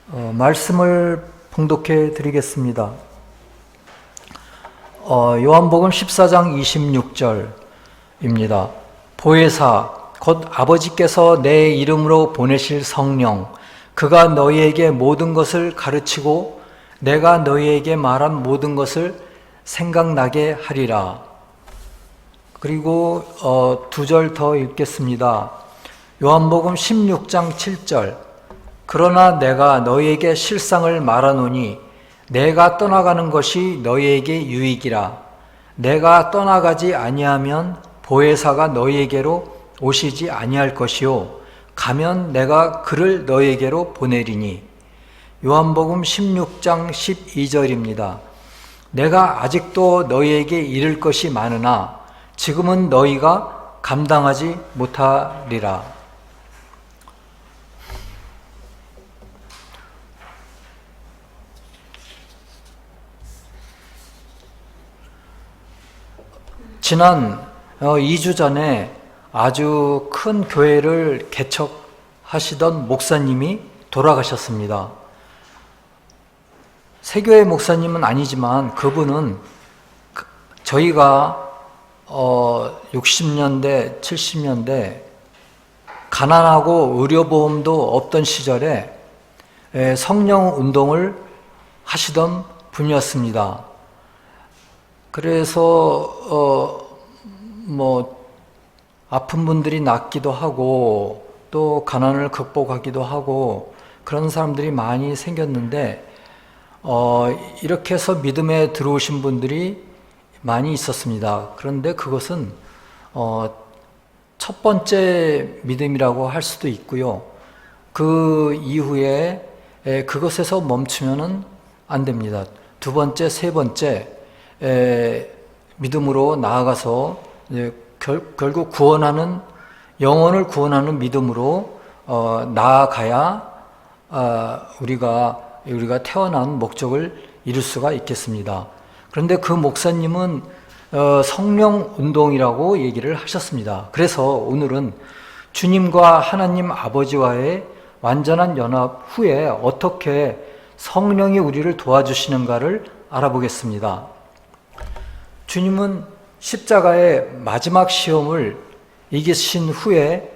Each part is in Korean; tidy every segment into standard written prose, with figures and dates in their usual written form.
말씀을 봉독해 드리겠습니다. 요한복음 14장 26절입니다. 보혜사 곧 아버지께서 내 이름으로 보내실 성령 그가 너희에게 모든 것을 가르치고 내가 너희에게 말한 모든 것을 생각나게 하리라. 그리고 2절 더 읽겠습니다. 요한복음 16장 7절 그러나 내가 너희에게 실상을 말하노니 내가 떠나가는 것이 너희에게 유익이라. 내가 떠나가지 아니하면 보혜사가 너희에게로 오시지 아니할 것이요 가면 내가 그를 너희에게로 보내리니. 요한복음 16장 12절입니다. 내가 아직도 너희에게 이를 것이 많으나 지금은 너희가 감당하지 못하리라. 지난 2주 전에 아주 큰 교회를 개척하시던 목사님이 돌아가셨습니다. 세교회 목사님은 아니지만 그분은 저희가 60년대, 70년대 가난하고 의료보험도 없던 시절에 성령 운동을 하시던 분이었습니다. 그래서 아픈 분들이 낫기도 하고 또 가난을 극복하기도 하고 그런 사람들이 많이 생겼는데 이렇게 해서 믿음에 들어오신 분들이 많이 있었습니다. 그런데 그것은 첫 번째 믿음이라고 할 수도 있고요. 그 이후에 그것에서 멈추면 안 됩니다. 두 번째, 세 번째 믿음으로 나아가서 결국 구원하는 영혼을 구원하는 믿음으로 나아가야 우리가 태어난 목적을 이룰 수가 있겠습니다. 그런데 그 목사님은 성령 운동이라고 얘기를 하셨습니다. 그래서 오늘은 주님과 하나님 아버지와의 완전한 연합 후에 어떻게 성령이 우리를 도와주시는가를 알아보겠습니다. 주님은 십자가의 마지막 시험을 이기신 후에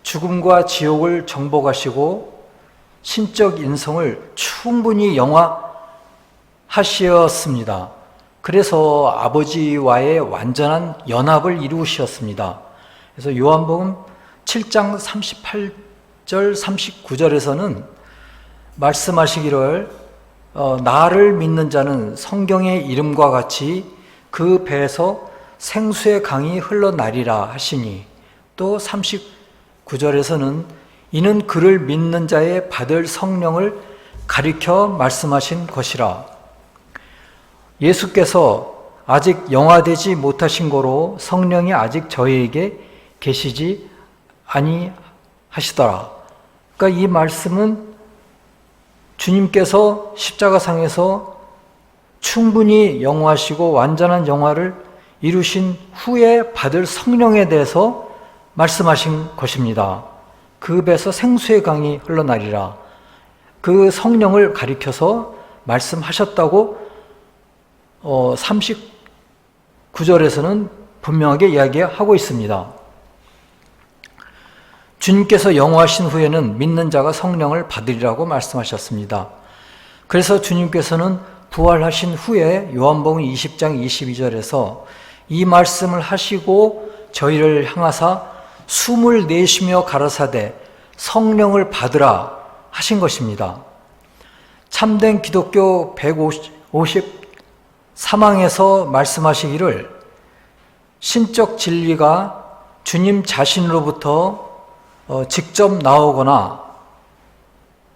죽음과 지옥을 정복하시고 신적 인성을 충분히 영화하셨습니다. 그래서 아버지와의 완전한 연합을 이루셨습니다. 그래서 요한복음 7장 38절 39절에서는 말씀하시기를 나를 믿는 자는 성경의 이름과 같이 그 배에서 생수의 강이 흘러나리라 하시니, 또 39절에서는 이는 그를 믿는 자의 받을 성령을 가리켜 말씀하신 것이라. 예수께서 아직 영화되지 못하신 거로 성령이 아직 저희에게 계시지 아니하시더라. 그러니까 이 말씀은 주님께서 십자가상에서 충분히 영화하시고 완전한 영화를 이루신 후에 받을 성령에 대해서 말씀하신 것입니다. 그 배에서 생수의 강이 흘러나리라. 그 성령을 가리켜서 말씀하셨다고 39절에서는 분명하게 이야기하고 있습니다. 주님께서 영화하신 후에는 믿는 자가 성령을 받으리라고 말씀하셨습니다. 그래서 주님께서는 부활하신 후에 요한복음 20장 22절에서 이 말씀을 하시고 저희를 향하사 숨을 내쉬며 가라사대 성령을 받으라 하신 것입니다. 참된 기독교 153항에서 말씀하시기를 신적 진리가 주님 자신으로부터 직접 나오거나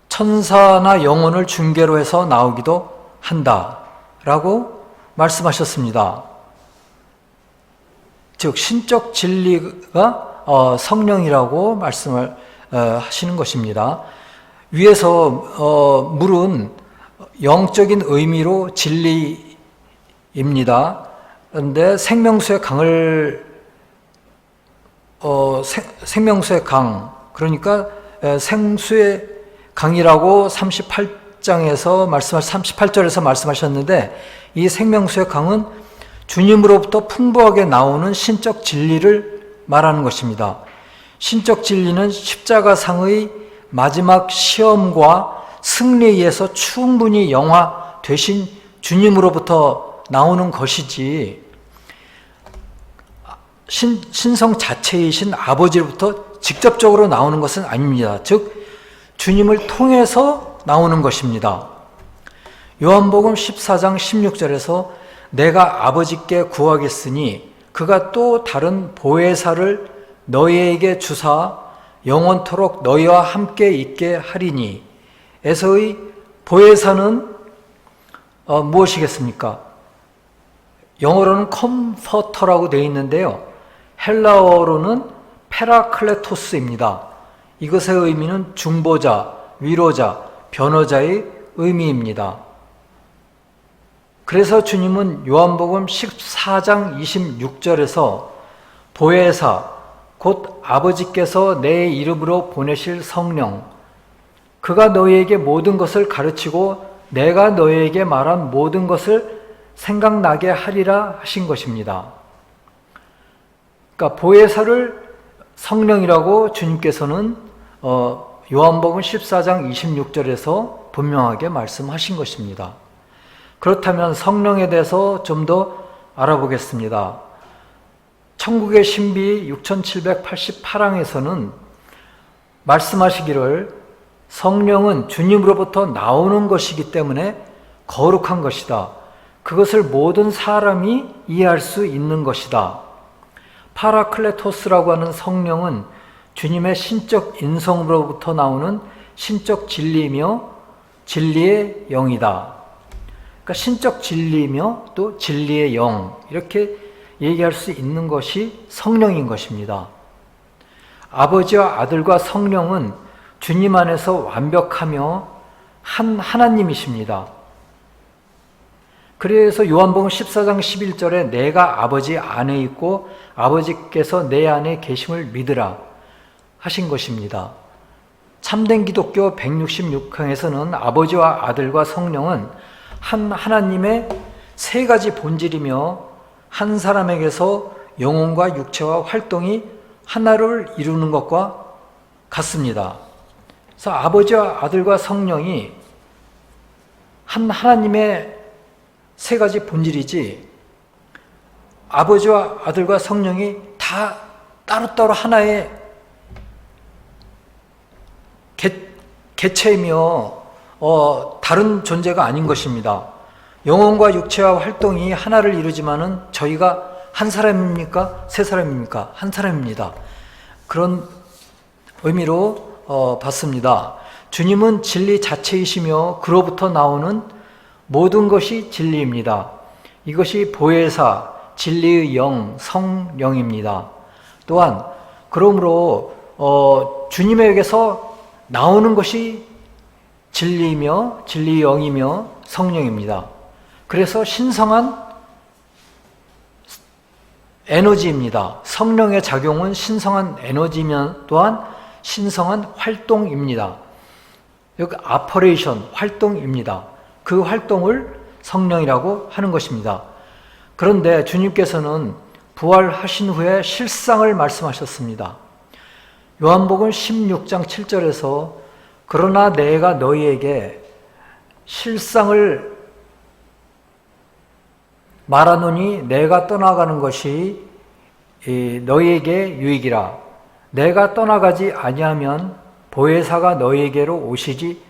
천사나 영혼을 중개로 해서 나오기도 한다라고 말씀하셨습니다. 즉 신적 진리가 성령이라고 말씀을 하시는 것입니다. 위에서 물은 영적인 의미로 진리입니다. 그런데 생명수의 강을 생명수의 강, 그러니까 생수의 강이라고 38 16장에서 38절에서 말씀하셨는데, 이 생명수의 강은 주님으로부터 풍부하게 나오는 신적 진리를 말하는 것입니다. 신적 진리는 십자가상의 마지막 시험과 승리에 의해서 충분히 영화되신 주님으로부터 나오는 것이지, 신성 자체이신 아버지로부터 직접적으로 나오는 것은 아닙니다. 즉 주님을 통해서 나오는 것입니다. 요한복음 14장 16절에서 내가 아버지께 구하겠으니 그가 또 다른 보혜사를 너희에게 주사 영원토록 너희와 함께 있게 하리니, 에서의 보혜사는 무엇이겠습니까? 영어로는 컴포터라고 되어 있는데요, 헬라어로는 페라클레토스입니다. 이것의 의미는 중보자, 위로자, 변호자의 의미입니다. 그래서 주님은 요한복음 14장 26절에서 보혜사, 곧 아버지께서 내 이름으로 보내실 성령, 그가 너희에게 모든 것을 가르치고 내가 너희에게 말한 모든 것을 생각나게 하리라 하신 것입니다. 그러니까 보혜사를 성령이라고 주님께서는 요한복음 14장 26절에서 분명하게 말씀하신 것입니다. 그렇다면 성령에 대해서 좀 더 알아보겠습니다. 천국의 신비 6788항에서는 말씀하시기를 성령은 주님으로부터 나오는 것이기 때문에 거룩한 것이다. 그것을 모든 사람이 이해할 수 있는 것이다. 파라클레토스라고 하는 성령은 주님의 신적 인성으로부터 나오는 신적 진리이며 진리의 영이다. 그러니까 신적 진리이며 또 진리의 영, 이렇게 얘기할 수 있는 것이 성령인 것입니다. 아버지와 아들과 성령은 주님 안에서 완벽하며 한 하나님이십니다. 그래서 요한복음 14장 11절에 내가 아버지 안에 있고 아버지께서 내 안에 계심을 믿으라 하신 것입니다. 참된 기독교 166항에서는 아버지와 아들과 성령은 한 하나님의 세 가지 본질이며 한 사람에게서 영혼과 육체와 활동이 하나를 이루는 것과 같습니다. 그래서 아버지와 아들과 성령이 한 하나님의 세 가지 본질이지, 아버지와 아들과 성령이 다 따로따로 하나의 개체이며 다른 존재가 아닌 것입니다. 영혼과 육체와 활동이 하나를 이루지만은 저희가 한 사람입니까? 세 사람입니까? 한 사람입니다. 그런 의미로 봤습니다. 주님은 진리 자체이시며 그로부터 나오는 모든 것이 진리입니다. 이것이 보혜사, 진리의 영, 성령입니다. 또한 그러므로 주님에게서 나오는 것이 진리이며 진리의 영이며 성령입니다. 그래서 신성한 에너지입니다. 성령의 작용은 신성한 에너지면 또한 신성한 활동입니다. 여기 아퍼레이션, 활동입니다. 그 활동을 성령이라고 하는 것입니다. 그런데 주님께서는 부활하신 후에 실상을 말씀하셨습니다. 요한복음 16장 7절에서 그러나 내가 너희에게 실상을 말하노니 내가 떠나가는 것이 너희에게 유익이라. 내가 떠나가지 아니하면 보혜사가 너희에게로 오시지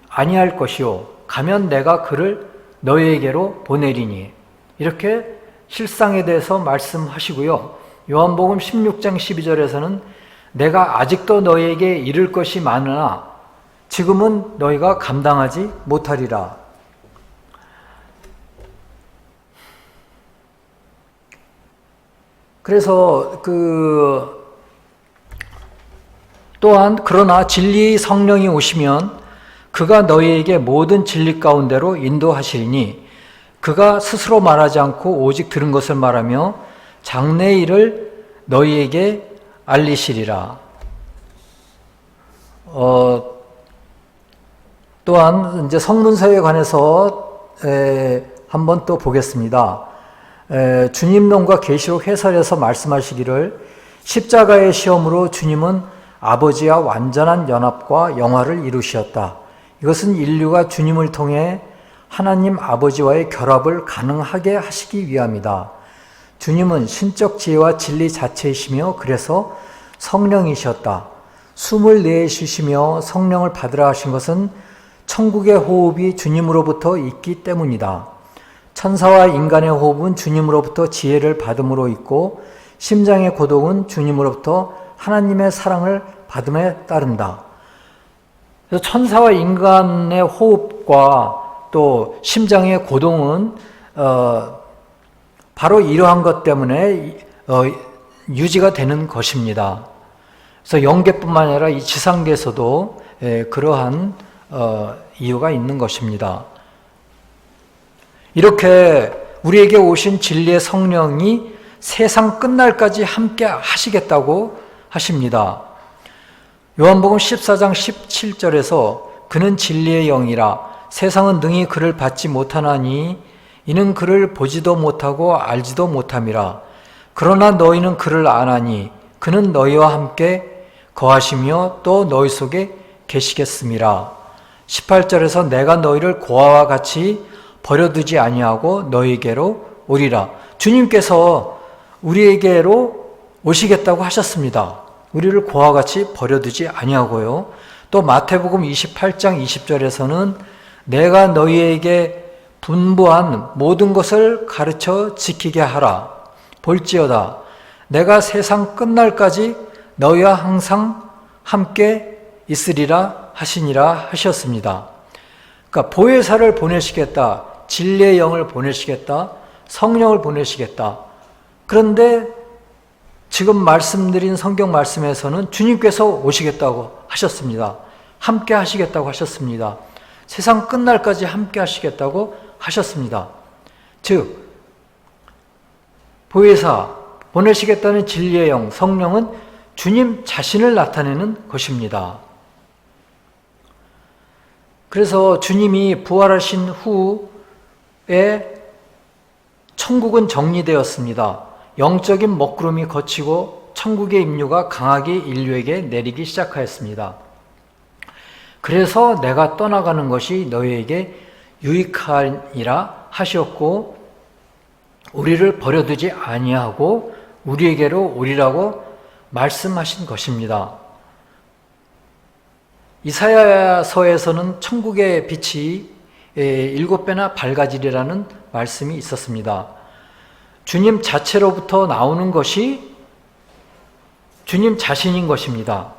아니할 것이요 가면 내가 그를 너희에게로 보내리니. 이렇게 실상에 대해서 말씀하시고요. 요한복음 16장 12절에서는 내가 아직도 너희에게 이를 것이 많으나 지금은 너희가 감당하지 못하리라. 그래서 또한 그러나 진리의 성령이 오시면 그가 너희에게 모든 진리 가운데로 인도하시리니 그가 스스로 말하지 않고 오직 들은 것을 말하며 장래의 일을 너희에게 알리시리라. 또한 이제 성문서에 관해서 한번 또 보겠습니다. 주님론과 계시록 해설에서 말씀하시기를 십자가의 시험으로 주님은 아버지와 완전한 연합과 영화를 이루셨다. 이것은 인류가 주님을 통해 하나님 아버지와의 결합을 가능하게 하시기 위함이다. 주님은 신적 지혜와 진리 자체이시며 그래서 성령이셨다. 숨을 내쉬시며 성령을 받으라 하신 것은 천국의 호흡이 주님으로부터 있기 때문이다. 천사와 인간의 호흡은 주님으로부터 지혜를 받음으로 있고 심장의 고동은 주님으로부터 하나님의 사랑을 받음에 따른다. 그래서 천사와 인간의 호흡과 또 심장의 고동은 바로 이러한 것 때문에 유지가 되는 것입니다. 그래서 영계뿐만 아니라 이 지상계에서도 그러한 이유가 있는 것입니다. 이렇게 우리에게 오신 진리의 성령이 세상 끝날까지 함께 하시겠다고 하십니다. 요한복음 14장 17절에서 그는 진리의 영이라 세상은 능히 그를 받지 못하나니 이는 그를 보지도 못하고 알지도 못함이라. 그러나 너희는 그를 아나니 그는 너희와 함께 거하시며 또 너희 속에 계시겠음이라. 18절에서 내가 너희를 고아와 같이 버려두지 아니하고 너희에게로 오리라. 주님께서 우리에게로 오시겠다고 하셨습니다. 우리를 고아와 같이 버려두지 아니하고요. 또 마태복음 28장 20절에서는 내가 너희에게 분부한 모든 것을 가르쳐 지키게 하라. 볼지어다 내가 세상 끝날까지 너희와 항상 함께 있으리라 하시니라 하셨습니다. 그러니까 보혜사를 보내시겠다, 진리의 영을 보내시겠다, 성령을 보내시겠다. 그런데 지금 말씀드린 성경 말씀에서는 주님께서 오시겠다고 하셨습니다. 함께 하시겠다고 하셨습니다. 세상 끝날까지 함께 하시겠다고 하셨습니다. 즉 보혜사, 보내시겠다는 진리의 영, 성령은 주님 자신을 나타내는 것입니다. 그래서 주님이 부활하신 후에 천국은 정리되었습니다. 영적인 먹구름이 걷히고 천국의 임류가 강하게 인류에게 내리기 시작하였습니다. 그래서 내가 떠나가는 것이 너희에게 유익하니라 하셨고 우리를 버려두지 아니하고 우리에게로 오리라고 말씀하신 것입니다. 이사야서에서는 천국의 빛이 7배나 밝아지리라는 말씀이 있었습니다. 주님 자체로부터 나오는 것이 주님 자신인 것입니다.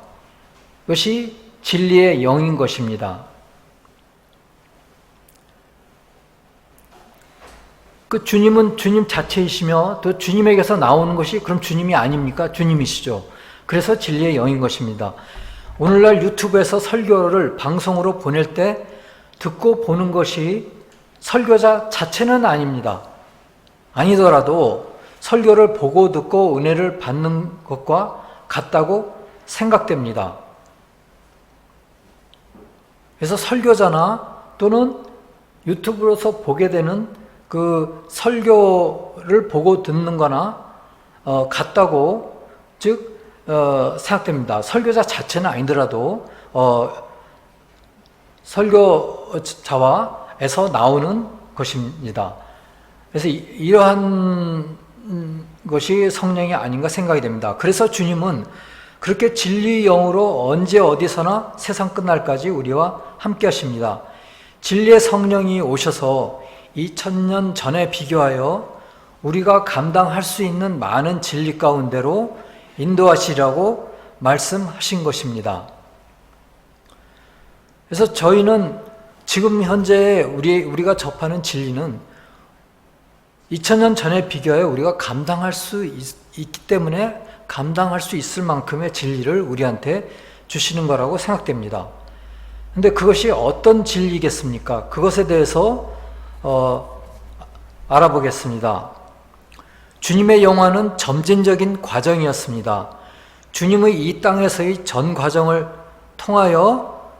그것이 진리의 영인 것입니다. 그 주님은 주님 자체이시며 또 주님에게서 나오는 것이 그럼 주님이 아닙니까? 주님이시죠. 그래서 진리의 영인 것입니다. 오늘날 유튜브에서 설교를 방송으로 보낼 때 듣고 보는 것이 설교자 자체는 아닙니다. 아니더라도 설교를 보고 듣고 은혜를 받는 것과 같다고 생각됩니다. 그래서 설교자나 또는 유튜브로서 보게 되는 그 설교를 보고 듣는 거나 같다고 생각됩니다. 설교자 자체는 아니더라도 설교자와에서 나오는 것입니다. 그래서 이러한 것이 성령이 아닌가 생각이 됩니다. 그래서 주님은 그렇게 진리의 영으로 언제 어디서나 세상 끝날까지 우리와 함께 하십니다. 진리의 성령이 오셔서 2000년 전에 비교하여 우리가 감당할 수 있는 많은 진리 가운데로 인도하시라고 말씀하신 것입니다. 그래서 저희는 지금 현재 우리가 접하는 진리는 2000년 전에 비교하여 우리가 감당할 수 있기 때문에 감당할 수 있을 만큼의 진리를 우리한테 주시는 거라고 생각됩니다. 근데 그것이 어떤 진리겠습니까? 그것에 대해서 알아보겠습니다. 주님의 영화는 점진적인 과정이었습니다. 주님의 이 땅에서의 전 과정을 통하여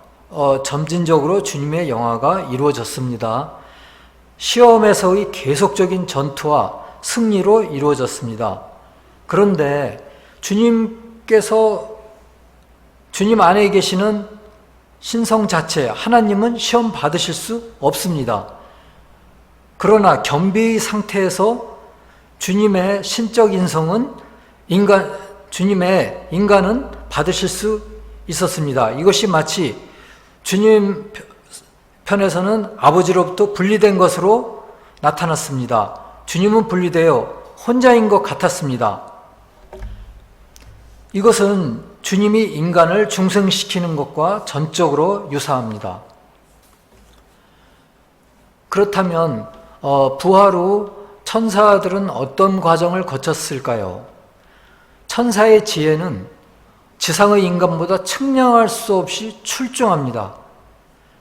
점진적으로 주님의 영화가 이루어졌습니다. 시험에서의 계속적인 전투와 승리로 이루어졌습니다. 그런데 주님께서 주님 안에 계시는 신성 자체 하나님은 시험 받으실 수 없습니다. 그러나 겸비의 상태에서 주님의 신적 인성은 주님의 인간은 받으실 수 있었습니다. 이것이 마치 주님 편에서는 아버지로부터 분리된 것으로 나타났습니다. 주님은 분리되어 혼자인 것 같았습니다. 이것은 주님이 인간을 중생시키는 것과 전적으로 유사합니다. 그렇다면 부활 후 천사들은 어떤 과정을 거쳤을까요? 천사의 지혜는 지상의 인간보다 측량할 수 없이 출중합니다.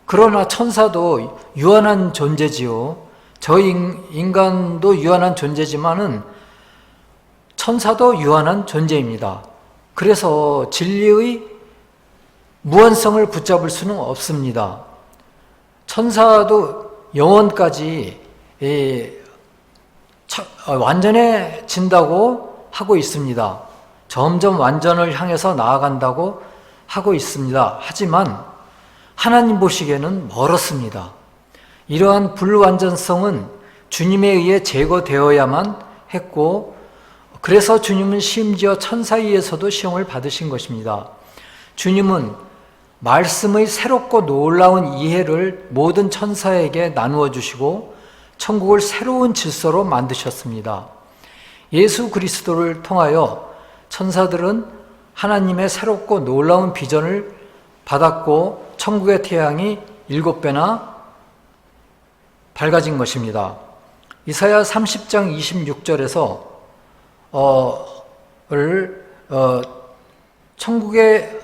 그러나 천사도 유한한 존재지요. 저희 인간도 유한한 존재지만은 천사도 유한한 존재입니다. 그래서 진리의 무한성을 붙잡을 수는 없습니다. 천사도 영원까지 완전해진다고 하고 있습니다. 점점 완전을 향해서 나아간다고 하고 있습니다. 하지만 하나님 보시기에는 멀었습니다. 이러한 불완전성은 주님에 의해 제거되어야만 했고, 그래서 주님은 심지어 천사위에서도 시험을 받으신 것입니다. 주님은 말씀의 새롭고 놀라운 이해를 모든 천사에게 나누어 주시고 천국을 새로운 질서로 만드셨습니다. 예수 그리스도를 통하여 천사들은 하나님의 새롭고 놀라운 비전을 받았고 천국의 태양이 7배나 밝아진 것입니다. 이사야 30장 26절에서 천국의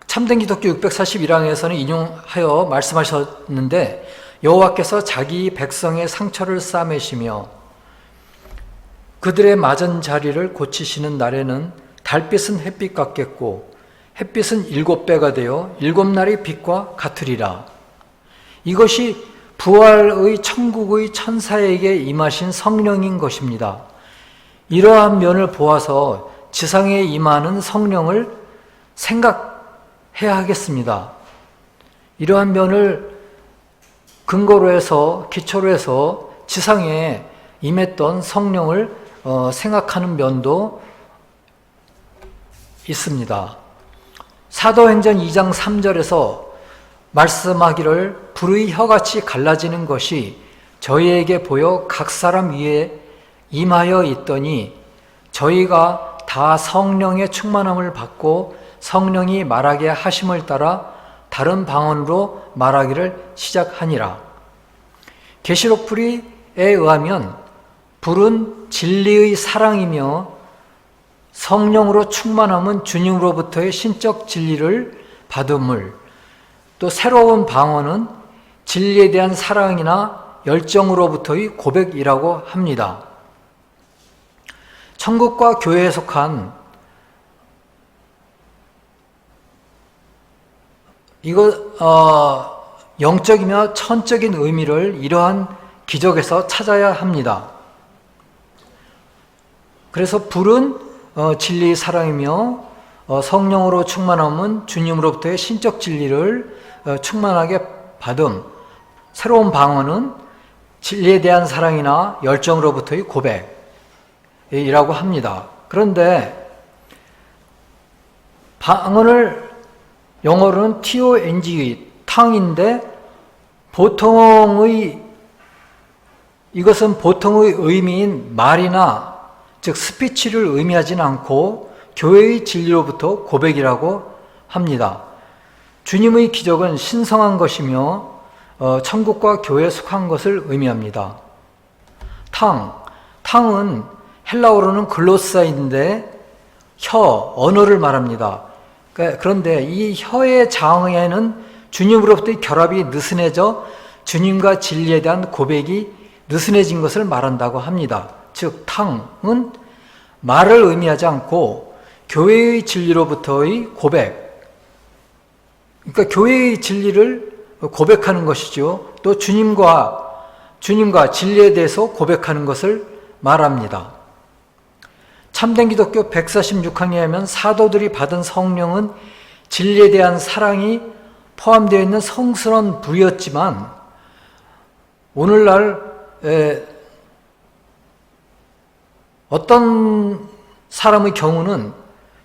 참된 기독교 641항에서는 인용하여 말씀하셨는데, 여호와께서 자기 백성의 상처를 싸매시며 그들의 맞은 자리를 고치시는 날에는 달빛은 햇빛 같겠고 햇빛은 7배가 되어 7날의 빛과 같으리라. 이것이 부활의 천국의 천사에게 임하신 성령인 것입니다. 이러한 면을 보아서 지상에 임하는 성령을 생각해야 하겠습니다. 이러한 면을 근거로 해서, 기초로 해서 지상에 임했던 성령을 생각하는 면도 있습니다. 사도행전 2장 3절에서 말씀하기를 불의 혀같이 갈라지는 것이 저희에게 보여 각 사람 위에 임하여 있더니 저희가 다 성령의 충만함을 받고 성령이 말하게 하심을 따라 다른 방언으로 말하기를 시작하니라. 계시록 불의에 의하면 불은 진리의 사랑이며 성령으로 충만함은 주님으로부터의 신적 진리를 받음을, 또 새로운 방언은 진리에 대한 사랑이나 열정으로부터의 고백이라고 합니다. 천국과 교회에 속한 영적이며 천적인 의미를 이러한 기적에서 찾아야 합니다. 그래서 불은 진리의 사랑이며 성령으로 충만함은 주님으로부터의 신적 진리를 충만하게 받음, 새로운 방언은 진리에 대한 사랑이나 열정으로부터의 고백이라고 합니다. 그런데 방언을 영어로는 TONG, 탕인데 이것은 보통의 의미인 말이나 즉 스피치를 의미하지는 않고 교회의 진리로부터 고백이라고 합니다. 주님의 기적은 신성한 것이며 천국과 교회에 속한 것을 의미합니다. 탕은 헬라어로는 글로사인데 언어를 말합니다. 그런데 이 혀의 장에는 주님으로부터의 결합이 느슨해져 주님과 진리에 대한 고백이 느슨해진 것을 말한다고 합니다. 즉 탕은 말을 의미하지 않고 교회의 진리로부터의 고백, 그러니까 교회의 진리를 고백하는 것이죠. 또 주님과 진리에 대해서 고백하는 것을 말합니다. 참된 기독교 146항에 하면 사도들이 받은 성령은 진리에 대한 사랑이 포함되어 있는 성스러운 부였지만 오늘날 어떤 사람의 경우는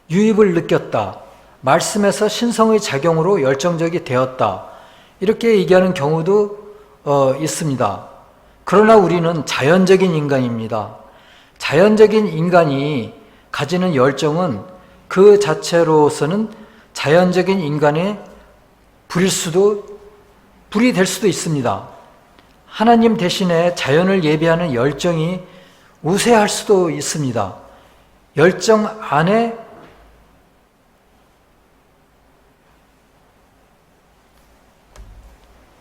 유입을 느꼈다. 말씀에서 신성의 작용으로 열정적이 되었다. 이렇게 얘기하는 경우도 있습니다. 그러나 우리는 자연적인 인간입니다. 자연적인 인간이 가지는 열정은 그 자체로서는 자연적인 인간의 불이 될 수도 있습니다. 하나님 대신에 자연을 예배하는 열정이 우세할 수도 있습니다. 열정 안에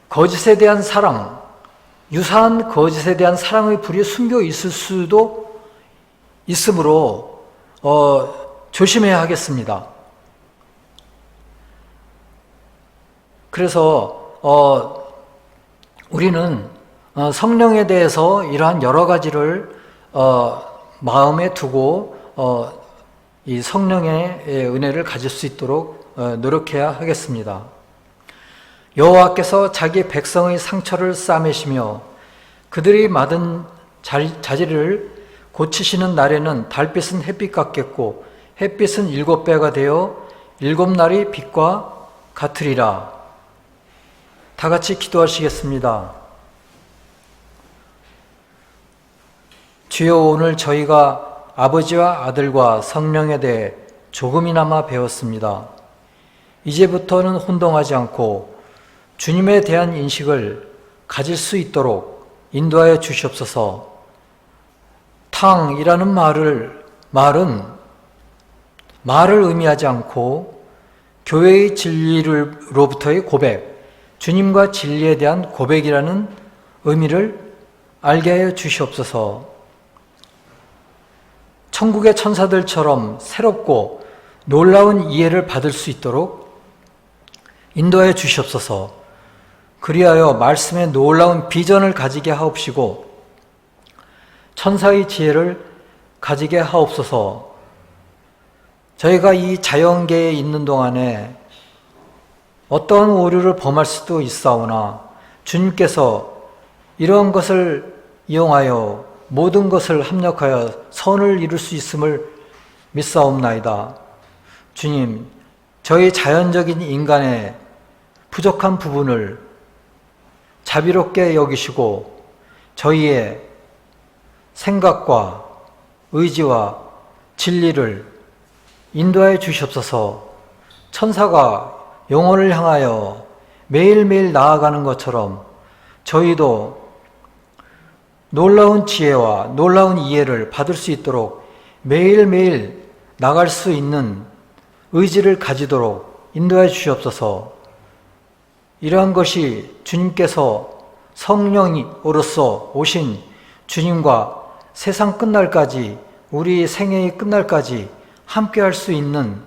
거짓에 대한 사랑, 유사한 거짓에 대한 사랑의 불이 숨겨 있을 수도 있으므로 조심해야 하겠습니다. 그래서 우리는 성령에 대해서 이러한 여러 가지를 마음에 두고 이 성령의 은혜를 가질 수 있도록 노력해야 하겠습니다. 여호와께서 자기 백성의 상처를 싸매시며 그들이 받은 자질을 고치시는 날에는 달빛은 햇빛 같겠고 햇빛은 7배가 되어 7날이 빛과 같으리라. 다 같이 기도하시겠습니다. 주여, 오늘 저희가 아버지와 아들과 성령에 대해 조금이나마 배웠습니다. 이제부터는 혼동하지 않고 주님에 대한 인식을 가질 수 있도록 인도하여 주시옵소서. 탕이라는 말은 말을 의미하지 않고 교회의 진리로부터의 고백, 주님과 진리에 대한 고백이라는 의미를 알게 하여 주시옵소서. 천국의 천사들처럼 새롭고 놀라운 이해를 받을 수 있도록 인도하여 주시옵소서. 그리하여 말씀의 놀라운 비전을 가지게 하옵시고 천사의 지혜를 가지게 하옵소서. 저희가 이 자연계에 있는 동안에 어떠한 오류를 범할 수도 있사오나 주님께서 이러한 것을 이용하여 모든 것을 합력하여 선을 이룰 수 있음을 믿사옵나이다. 주님, 저희 자연적인 인간의 부족한 부분을 자비롭게 여기시고 저희의 생각과 의지와 진리를 인도하여 주시옵소서. 천사가 영혼을 향하여 매일매일 나아가는 것처럼 저희도 놀라운 지혜와 놀라운 이해를 받을 수 있도록 매일매일 나갈 수 있는 의지를 가지도록 인도해 주시옵소서. 이러한 것이 주님께서 성령으로서 오신 주님과 세상 끝날까지, 우리 생애의 끝날까지 함께 할 수 있는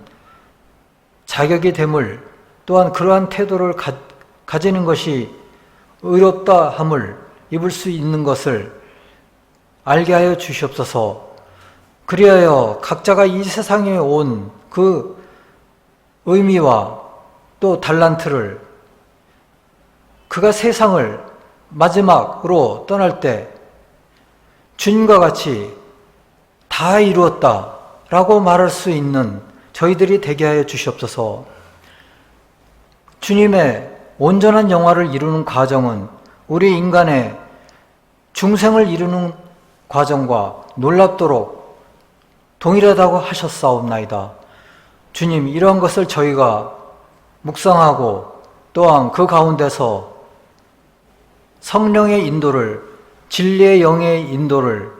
자격이 됨을, 또한 그러한 태도를 가지는 것이 의롭다 함을 입을 수 있는 것을 알게 하여 주시옵소서. 그리하여 각자가 이 세상에 온 그 의미와 또 달란트를, 그가 세상을 마지막으로 떠날 때 주님과 같이 다 이루었다 라고 말할 수 있는 저희들이 되게 하여 주시옵소서. 주님의 온전한 영화를 이루는 과정은 우리 인간의 중생을 이루는 과정과 놀랍도록 동일하다고 하셨사옵나이다. 주님, 이러한 것을 저희가 묵상하고 또한 그 가운데서 성령의 인도를, 진리의 영의 인도를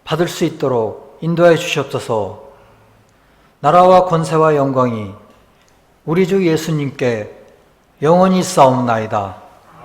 받을 수 있도록 인도해 주시옵소서. 나라와 권세와 영광이 우리 주 예수님께 영원히 싸움나이다.